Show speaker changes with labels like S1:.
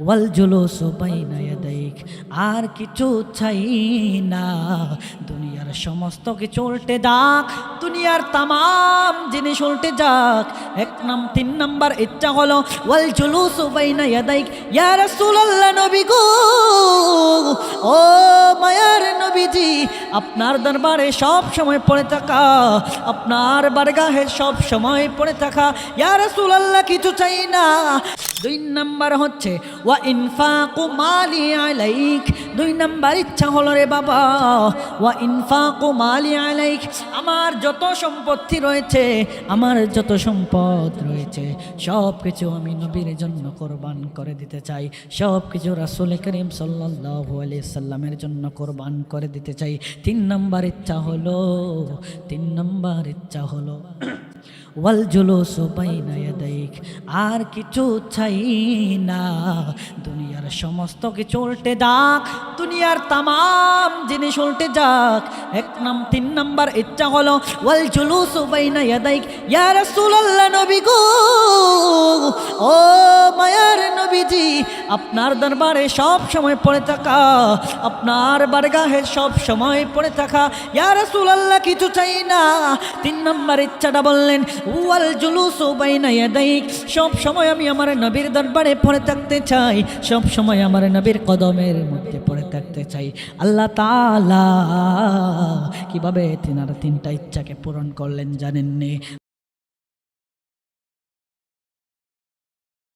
S1: ওয়াল জুলুসু বাইনা ইয়াদাইক, আর কিছু চাই না। দুনিয়ার সমস্ত কিছু উল্টে যাক, দুনিয়ার তামাম জিনিস উল্টে যাক, 3 নাম্বার ইচ্ছা হলো ওয়াল জুলুসু বাইনা ইয়াদাইক। ইয়া রাসূলুল্লাহ, নবী গো, ও মায়ার নবীজি, আপনার দরবারে সব সময় পড়ে থাকা, আপনার বারগাহে সব সময় পড়ে থাকা। ইয়া রাসূলুল্লাহ, কিছু চাই না। 2 নাম্বার হচ্ছে ওয়া ইনফাকু মালি আলাইক। 2 নাম্বার ইচ্ছা হলো রে বাবা, ওয়া ইনফাকু মালি আলাইক, আমার যত সম্পত্তি রয়েছে, আমার যত সম্পদ রয়েছে, সব কিছু আমি নবীর জন্য কোরবান করে দিতে চাই। সব কিছু রাসূল করিম সাল্লাল্লাহু আলাইহি সাল্লামের জন্য কোরবান করে দিতে চাই। 3 নাম্বার ইচ্ছা হলো, 3 নাম্বার ইচ্ছা হলো ওয়াল জুলুসু বাইনা ইয়াদাইক, আর কিছু চাই না। দুনিয়ার সমস্ত কিছু উল্টে যাক, দুনিয়ার তামাম জিনিস উল্টে যাক, 3 নাম্বার ইচ্ছা হলো ওয়াল জুলুসু বাইনা ইয়াদাইক। ইয়া রাসূলুল্লাহ, নবী গো, ও মায়ার নবীজি, আপনার দরবারে সব সময় পড়ে থাকা, আপনার বারগাহে সব সময় পড়ে থাকা। ইয়া রাসূলুল্লাহ, কিছু চাই না। 3 নাম্বার ইচ্ছাটা বললেন ওয়াল জুলুসু বাইনা ইয়াদাইক, সব সময় আমি আমার নবীর দরবারে পড়ে থাকতে চাই, সব সময় আমার নবীর কদমের মধ্যে পড়ে থাকতে চাই। আল্লাহ তাআলা কিভাবে তিনার 3টা ইচ্ছাকে পূরণ করলেন জানেননি?